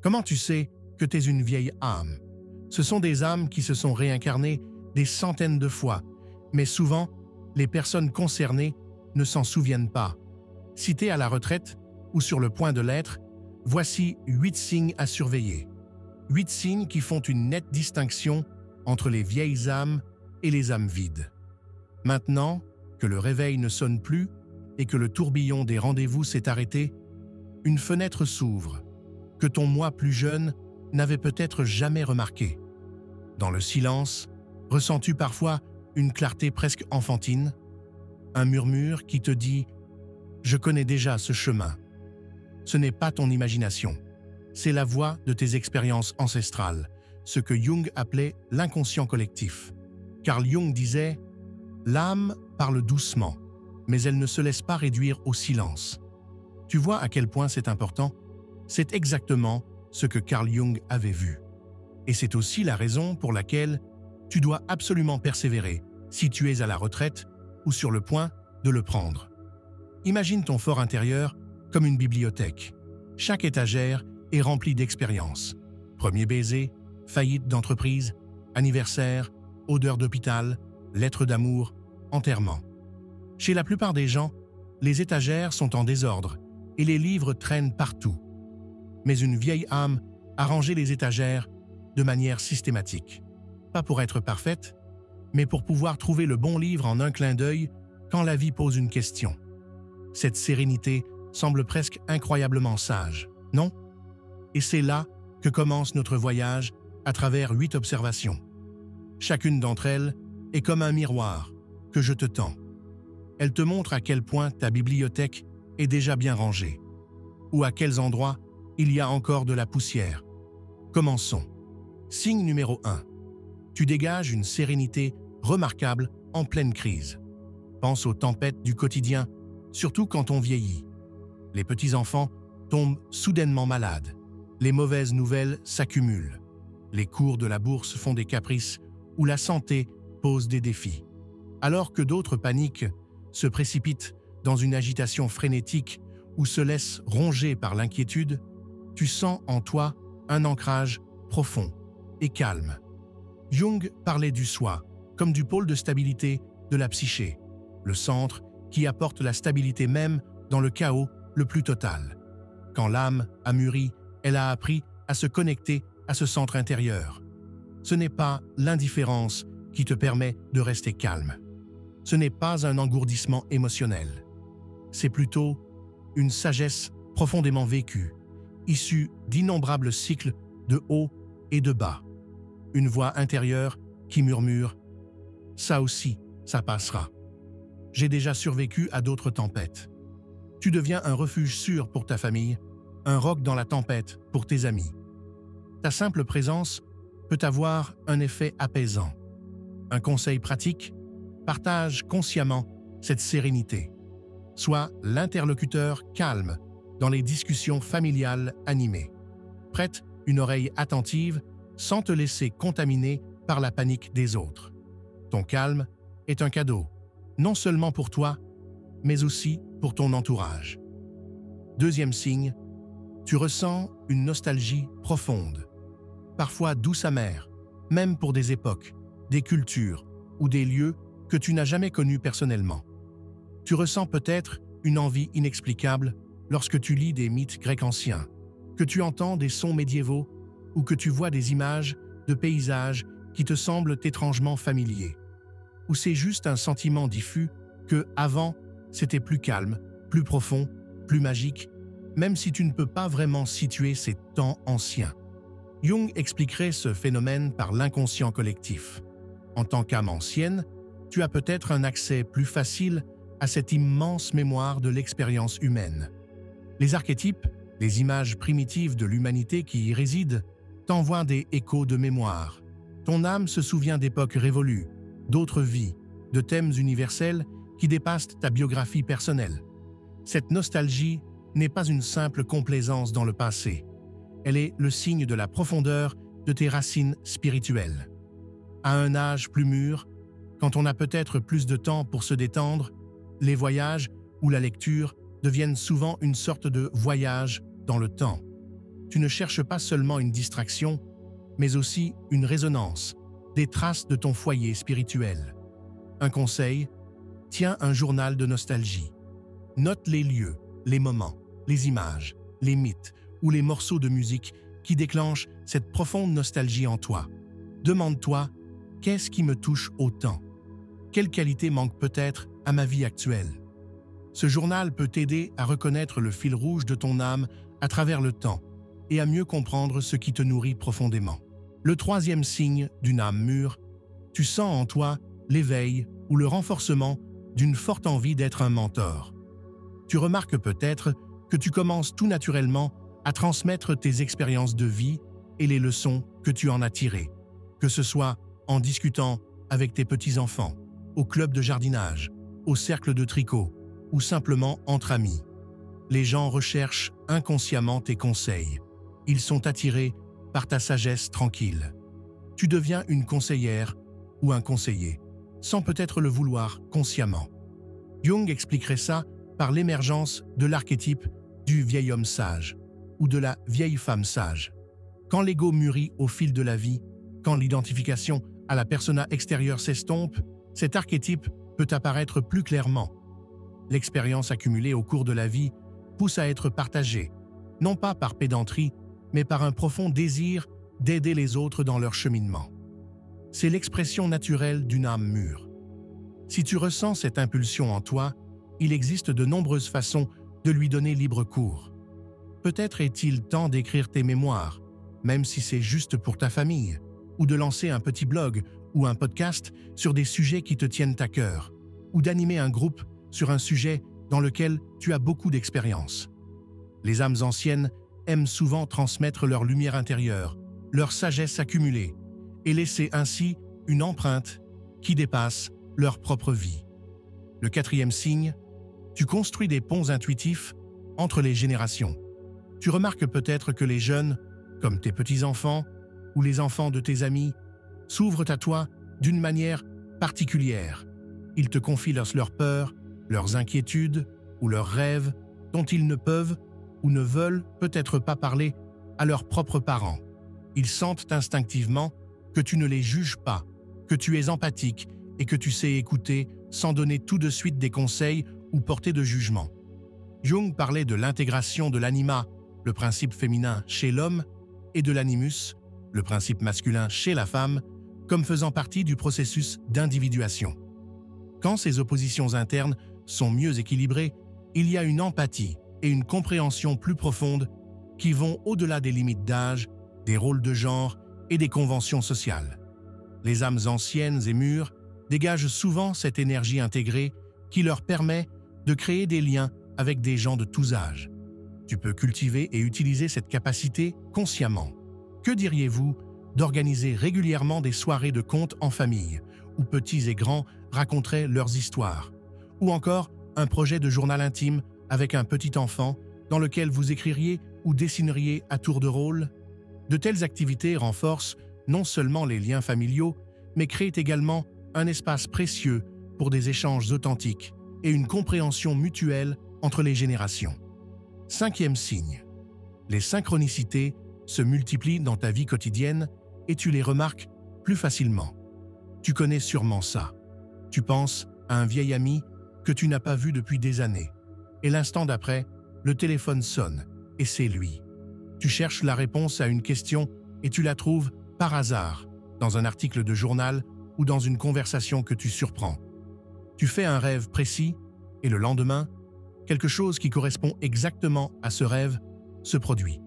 Comment tu sais que tu es une vieille âme? Ce sont des âmes qui se sont réincarnées des centaines de fois, mais souvent, les personnes concernées ne s'en souviennent pas. Si tu es à la retraite ou sur le point de l'être, voici 8 signes à surveiller. 8 signes qui font une nette distinction entre les vieilles âmes et les âmes vides. Maintenant que le réveil ne sonne plus et que le tourbillon des rendez-vous s'est arrêté, une fenêtre s'ouvre, que ton moi plus jeune n'avait peut-être jamais remarqué. Dans le silence, ressens-tu parfois une clarté presque enfantine, un murmure qui te dit « Je connais déjà ce chemin ». Ce n'est pas ton imagination, c'est la voix de tes expériences ancestrales, ce que Jung appelait l'inconscient collectif. Carl Jung disait « L'âme parle doucement, mais elle ne se laisse pas réduire au silence ». Tu vois à quel point c'est important? C'est exactement ce que Carl Jung avait vu. Et c'est aussi la raison pour laquelle tu dois absolument persévérer si tu es à la retraite ou sur le point de le prendre. Imagine ton fort intérieur comme une bibliothèque. Chaque étagère est remplie d'expériences. Premier baiser, faillite d'entreprise, anniversaire, odeur d'hôpital, lettre d'amour, enterrement. Chez la plupart des gens, les étagères sont en désordre et les livres traînent partout. Mais une vieille âme a rangé les étagères de manière systématique. Pas pour être parfaite, mais pour pouvoir trouver le bon livre en un clin d'œil quand la vie pose une question. Cette sérénité semble presque incroyablement sage, non? Et c'est là que commence notre voyage à travers 8 observations. Chacune d'entre elles est comme un miroir que je te tends. Elle te montre à quel point ta bibliothèque est déjà bien rangée, ou à quels endroits il y a encore de la poussière. Commençons. Signe numéro 1. Tu dégages une sérénité remarquable en pleine crise. Pense aux tempêtes du quotidien, surtout quand on vieillit. Les petits-enfants tombent soudainement malades. Les mauvaises nouvelles s'accumulent. Les cours de la bourse font des caprices ou la santé pose des défis. Alors que d'autres paniquent, se précipitent dans une agitation frénétique ou se laissent ronger par l'inquiétude, tu sens en toi un ancrage profond et calme. Jung parlait du soi comme du pôle de stabilité de la psyché, le centre qui apporte la stabilité même dans le chaos le plus total. Quand l'âme a mûri, elle a appris à se connecter à ce centre intérieur. Ce n'est pas l'indifférence qui te permet de rester calme. Ce n'est pas un engourdissement émotionnel. C'est plutôt une sagesse profondément vécue, issue d'innombrables cycles de haut et de bas. Une voix intérieure qui murmure « Ça aussi, ça passera ». J'ai déjà survécu à d'autres tempêtes. Tu deviens un refuge sûr pour ta famille, un roc dans la tempête pour tes amis. Ta simple présence peut avoir un effet apaisant. Un conseil pratique, partage consciemment cette sérénité. Sois l'interlocuteur calme dans les discussions familiales animées. Prête une oreille attentive sans te laisser contaminer par la panique des autres. Ton calme est un cadeau, non seulement pour toi, mais aussi pour ton entourage. Deuxième signe, tu ressens une nostalgie profonde, parfois douce amère, même pour des époques, des cultures ou des lieux que tu n'as jamais connus personnellement. Tu ressens peut-être une envie inexplicable lorsque tu lis des mythes grecs anciens, que tu entends des sons médiévaux ou que tu vois des images de paysages qui te semblent étrangement familiers. Ou c'est juste un sentiment diffus que, avant, c'était plus calme, plus profond, plus magique, même si tu ne peux pas vraiment situer ces temps anciens. Jung expliquerait ce phénomène par l'inconscient collectif. En tant qu'âme ancienne, tu as peut-être un accès plus facile à cette immense mémoire de l'expérience humaine. Les archétypes, les images primitives de l'humanité qui y résident, t'envoient des échos de mémoire. Ton âme se souvient d'époques révolues, d'autres vies, de thèmes universels qui dépassent ta biographie personnelle. Cette nostalgie n'est pas une simple complaisance dans le passé. Elle est le signe de la profondeur de tes racines spirituelles. À un âge plus mûr, quand on a peut-être plus de temps pour se détendre, les voyages ou la lecture deviennent souvent une sorte de voyage dans le temps. tu ne cherches pas seulement une distraction, mais aussi une résonance, des traces de ton foyer spirituel. Un conseil, tiens un journal de nostalgie. Note les lieux, les moments, les images, les mythes ou les morceaux de musique qui déclenchent cette profonde nostalgie en toi. Demande-toi, qu'est-ce qui me touche autant? Quelle qualité manque peut-être à ma vie actuelle? Ce journal peut t'aider à reconnaître le fil rouge de ton âme à travers le temps et à mieux comprendre ce qui te nourrit profondément. Le troisième signe d'une âme mûre, tu sens en toi l'éveil ou le renforcement d'une forte envie d'être un mentor. Tu remarques peut-être que tu commences tout naturellement à transmettre tes expériences de vie et les leçons que tu en as tirées, que ce soit en discutant avec tes petits-enfants, au club de jardinage, au cercle de tricot ou simplement entre amis. Les gens recherchent inconsciemment tes conseils. Ils sont attirés par ta sagesse tranquille. Tu deviens une conseillère ou un conseiller, sans peut-être le vouloir consciemment. Jung expliquerait ça par l'émergence de l'archétype du vieil homme sage ou de la vieille femme sage. Quand l'ego mûrit au fil de la vie, quand l'identification à la persona extérieure s'estompe, cet archétype peut apparaître plus clairement. L'expérience accumulée au cours de la vie pousse à être partagée, non pas par pédanterie, mais par un profond désir d'aider les autres dans leur cheminement. C'est l'expression naturelle d'une âme mûre. Si tu ressens cette impulsion en toi, il existe de nombreuses façons de lui donner libre cours. Peut-être est-il temps d'écrire tes mémoires, même si c'est juste pour ta famille, ou de lancer un petit blog ou un podcast sur des sujets qui te tiennent à cœur, ou d'animer un groupe sur un sujet dans lequel tu as beaucoup d'expérience. Les âmes anciennes aiment souvent transmettre leur lumière intérieure, leur sagesse accumulée, et laisser ainsi une empreinte qui dépasse leur propre vie. Le quatrième signe, tu construis des ponts intuitifs entre les générations. Tu remarques peut-être que les jeunes, comme tes petits-enfants ou les enfants de tes amis, s'ouvrent à toi d'une manière particulière. Ils te confient leurs peurs, leurs inquiétudes ou leurs rêves dont ils ne peuvent ou ne veulent peut-être pas parler à leurs propres parents. Ils sentent instinctivement que tu ne les juges pas, que tu es empathique et que tu sais écouter sans donner tout de suite des conseils ou porter de jugement. Jung parlait de l'intégration de l'anima, le principe féminin chez l'homme, et de l'animus, le principe masculin chez la femme, comme faisant partie du processus d'individuation. Quand ces oppositions internes sont mieux équilibrées, il y a une empathie et une compréhension plus profonde qui vont au-delà des limites d'âge, des rôles de genre et des conventions sociales. Les âmes anciennes et mûres dégagent souvent cette énergie intégrée qui leur permet de créer des liens avec des gens de tous âges. Tu peux cultiver et utiliser cette capacité consciemment. Que diriez-vous d'organiser régulièrement des soirées de contes en famille, où petits et grands raconteraient leurs histoires, ou encore un projet de journal intime avec un petit enfant dans lequel vous écririez ou dessineriez à tour de rôle? De telles activités renforcent non seulement les liens familiaux, mais créent également un espace précieux pour des échanges authentiques et une compréhension mutuelle entre les générations. Cinquième signe. Les synchronicités se multiplient dans ta vie quotidienne et tu les remarques plus facilement. Tu connais sûrement ça. Tu penses à un vieil ami que tu n'as pas vu depuis des années. Et l'instant d'après, le téléphone sonne et c'est lui. Tu cherches la réponse à une question et tu la trouves par hasard dans un article de journal ou dans une conversation que tu surprends. Tu fais un rêve précis et le lendemain, quelque chose qui correspond exactement à ce rêve se produit.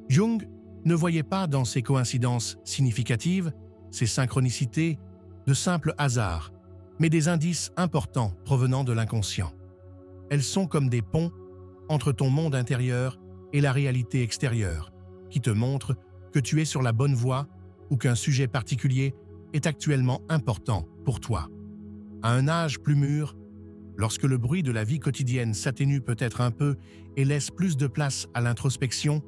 Jung ne voyait pas dans ces coïncidences significatives, ces synchronicités, de simples hasards, mais des indices importants provenant de l'inconscient. Elles sont comme des ponts entre ton monde intérieur et la réalité extérieure, qui te montrent que tu es sur la bonne voie ou qu'un sujet particulier est actuellement important pour toi. À un âge plus mûr, lorsque le bruit de la vie quotidienne s'atténue peut-être un peu et laisse plus de place à l'introspection,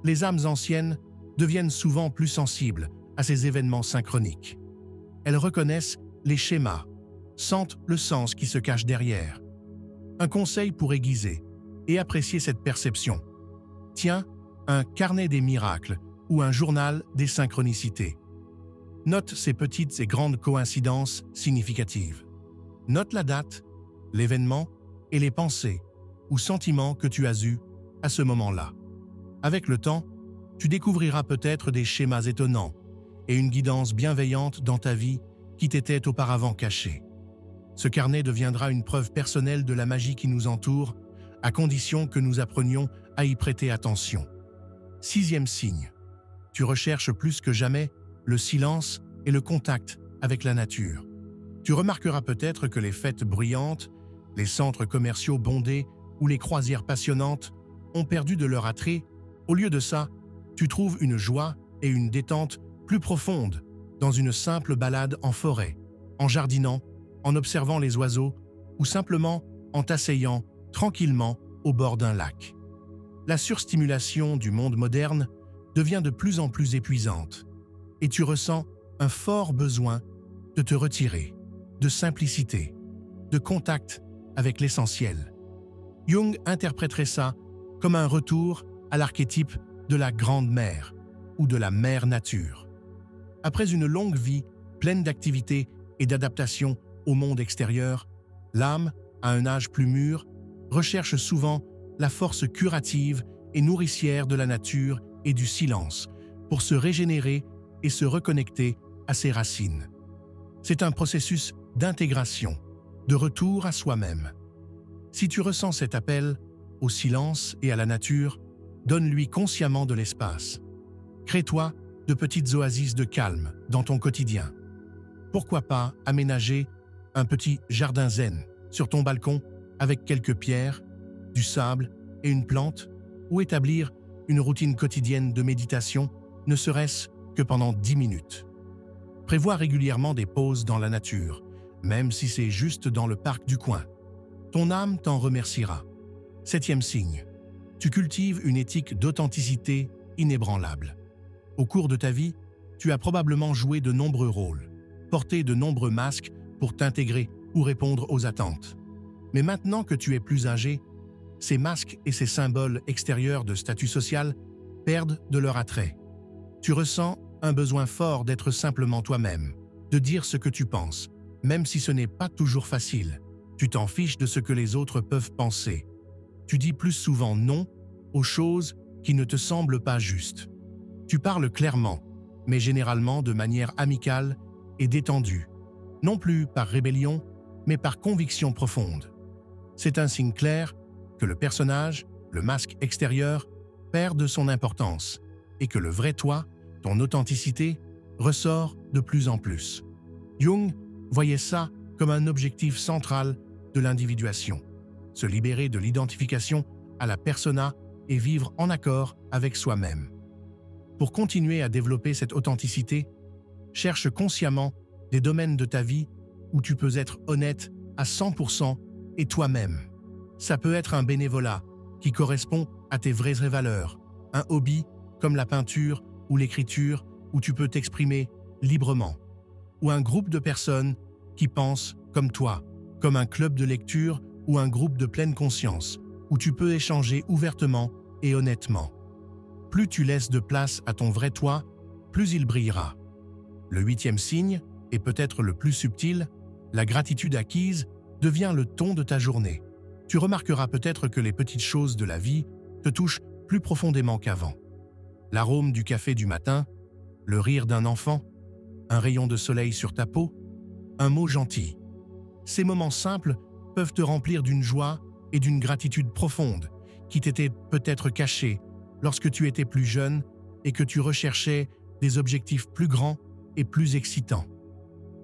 les âmes anciennes deviennent souvent plus sensibles à ces événements synchroniques. Elles reconnaissent les schémas, sentent le sens qui se cache derrière. Un conseil pour aiguiser et apprécier cette perception. Tiens un carnet des miracles ou un journal des synchronicités. Note ces petites et grandes coïncidences significatives. Note la date, l'événement et les pensées ou sentiments que tu as eus à ce moment-là. Avec le temps, tu découvriras peut-être des schémas étonnants et une guidance bienveillante dans ta vie qui t'était auparavant cachée. Ce carnet deviendra une preuve personnelle de la magie qui nous entoure, à condition que nous apprenions à y prêter attention. 6e signe. Tu recherches plus que jamais le silence et le contact avec la nature. Tu remarqueras peut-être que les fêtes bruyantes, les centres commerciaux bondés ou les croisières passionnantes ont perdu de leur attrait. Au lieu de ça, tu trouves une joie et une détente plus profondes dans une simple balade en forêt, en jardinant, en observant les oiseaux ou simplement en t'asseyant tranquillement au bord d'un lac. La surstimulation du monde moderne devient de plus en plus épuisante et tu ressens un fort besoin de te retirer, de simplicité, de contact avec l'essentiel. Jung interpréterait ça comme un retour à l'archétype de la grande mère ou de la mère nature. Après une longue vie pleine d'activités et d'adaptation au monde extérieur, l'âme, à un âge plus mûr, recherche souvent la force curative et nourricière de la nature et du silence pour se régénérer et se reconnecter à ses racines. C'est un processus d'intégration, de retour à soi-même. Si tu ressens cet appel au silence et à la nature, donne-lui consciemment de l'espace. Crée-toi de petites oasis de calme dans ton quotidien. Pourquoi pas aménager un petit jardin zen sur ton balcon avec quelques pierres, du sable et une plante, ou établir une routine quotidienne de méditation, ne serait-ce que pendant 10 minutes. Prévois régulièrement des pauses dans la nature, même si c'est juste dans le parc du coin. Ton âme t'en remerciera. 7e signe. Tu cultives une éthique d'authenticité inébranlable. Au cours de ta vie, tu as probablement joué de nombreux rôles, porté de nombreux masques pour t'intégrer ou répondre aux attentes. Mais maintenant que tu es plus âgé, ces masques et ces symboles extérieurs de statut social perdent de leur attrait. Tu ressens un besoin fort d'être simplement toi-même, de dire ce que tu penses, même si ce n'est pas toujours facile. Tu t'en fiches de ce que les autres peuvent penser. Tu dis plus souvent non aux choses qui ne te semblent pas justes. Tu parles clairement, mais généralement de manière amicale et détendue, non plus par rébellion, mais par conviction profonde. C'est un signe clair que le personnage, le masque extérieur, perd de son importance et que le vrai toi, ton authenticité, ressort de plus en plus. Jung voyait ça comme un objectif central de l'individuation, se libérer de l'identification à la persona et vivre en accord avec soi-même. Pour continuer à développer cette authenticité, cherche consciemment des domaines de ta vie où tu peux être honnête à 100% et toi-même. Ça peut être un bénévolat qui correspond à tes vraies valeurs, un hobby comme la peinture ou l'écriture où tu peux t'exprimer librement, ou un groupe de personnes qui pensent comme toi, comme un club de lecture ou un groupe de pleine conscience, où tu peux échanger ouvertement et honnêtement. Plus tu laisses de place à ton vrai toi, plus il brillera. Le 8e signe, et peut-être le plus subtil, la gratitude acquise devient le ton de ta journée. Tu remarqueras peut-être que les petites choses de la vie te touchent plus profondément qu'avant. L'arôme du café du matin, le rire d'un enfant, un rayon de soleil sur ta peau, un mot gentil. Ces moments simples peuvent te remplir d'une joie et d'une gratitude profonde qui t'étaient peut-être cachées lorsque tu étais plus jeune et que tu recherchais des objectifs plus grands et plus excitants.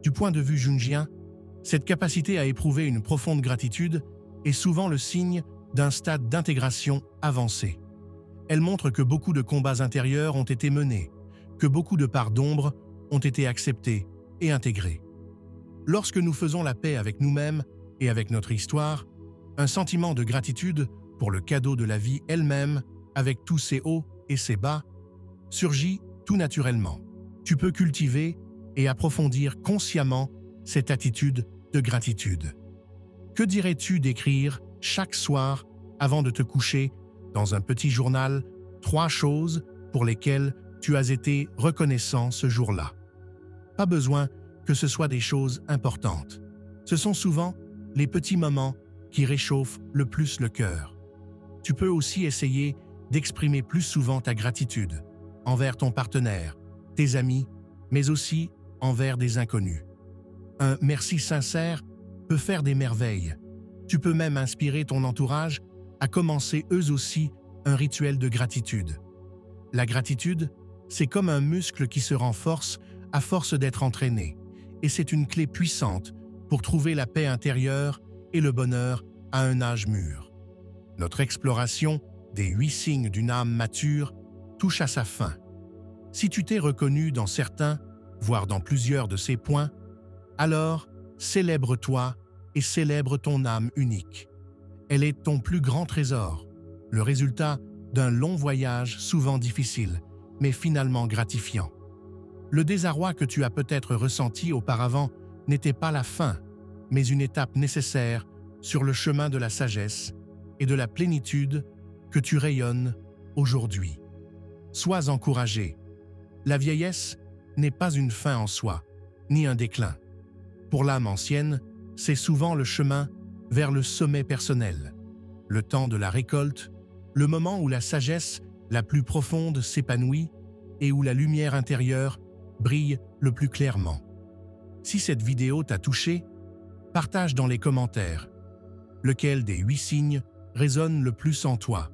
Du point de vue jungien, cette capacité à éprouver une profonde gratitude est souvent le signe d'un stade d'intégration avancé. Elle montre que beaucoup de combats intérieurs ont été menés, que beaucoup de parts d'ombre ont été acceptées et intégrées. Lorsque nous faisons la paix avec nous-mêmes et avec notre histoire, un sentiment de gratitude pour le cadeau de la vie elle-même, avec tous ses hauts et ses bas, surgit tout naturellement. Tu peux cultiver et approfondir consciemment cette attitude de gratitude. Que dirais-tu d'écrire chaque soir avant de te coucher dans un petit journal 3 choses pour lesquelles tu as été reconnaissant ce jour-là. Pas besoin que ce soit des choses importantes. Ce sont souvent les petits moments qui réchauffent le plus le cœur. Tu peux aussi essayer d'exprimer plus souvent ta gratitude envers ton partenaire, tes amis, mais aussi envers des inconnus. Un merci sincère peut faire des merveilles. Tu peux même inspirer ton entourage à commencer eux aussi un rituel de gratitude. La gratitude, c'est comme un muscle qui se renforce à force d'être entraîné, et c'est une clé puissante pour trouver la paix intérieure et le bonheur à un âge mûr. Notre exploration des 8 signes d'une âme mature touche à sa fin. Si tu t'es reconnu dans certains, voire dans plusieurs de ces points, alors célèbre-toi et célèbre ton âme unique. Elle est ton plus grand trésor, le résultat d'un long voyage souvent difficile, mais finalement gratifiant. Le désarroi que tu as peut-être ressenti auparavant n'était pas la fin, mais une étape nécessaire sur le chemin de la sagesse et de la plénitude que tu rayonnes aujourd'hui. Sois encouragé. La vieillesse n'est pas une fin en soi, ni un déclin. Pour l'âme ancienne, c'est souvent le chemin vers le sommet personnel, le temps de la récolte, le moment où la sagesse la plus profonde s'épanouit et où la lumière intérieure brille le plus clairement. Si cette vidéo t'a touché, partage dans les commentaires lequel des 8 signes résonne le plus en toi.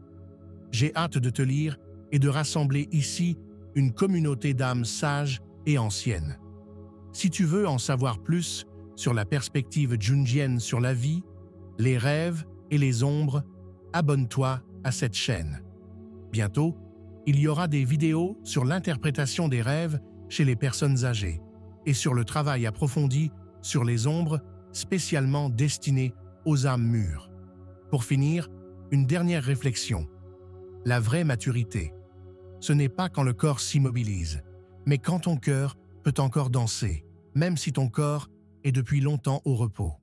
J'ai hâte de te lire et de rassembler ici une communauté d'âmes sages et anciennes. Si tu veux en savoir plus sur la perspective jungienne sur la vie, les rêves et les ombres, abonne-toi à cette chaîne. Bientôt, il y aura des vidéos sur l'interprétation des rêves chez les personnes âgées et sur le travail approfondi sur les ombres spécialement destinées aux âmes mûres. Pour finir, une dernière réflexion. La vraie maturité, ce n'est pas quand le corps s'immobilise, mais quand ton cœur peut encore danser, même si ton corps est depuis longtemps au repos.